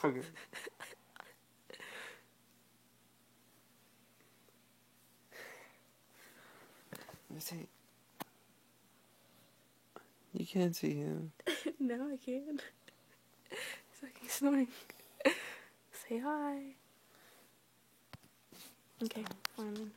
Okay. Let me see. You can't see him. No, I can't. It's like he's snoring. Say hi. Okay, fine.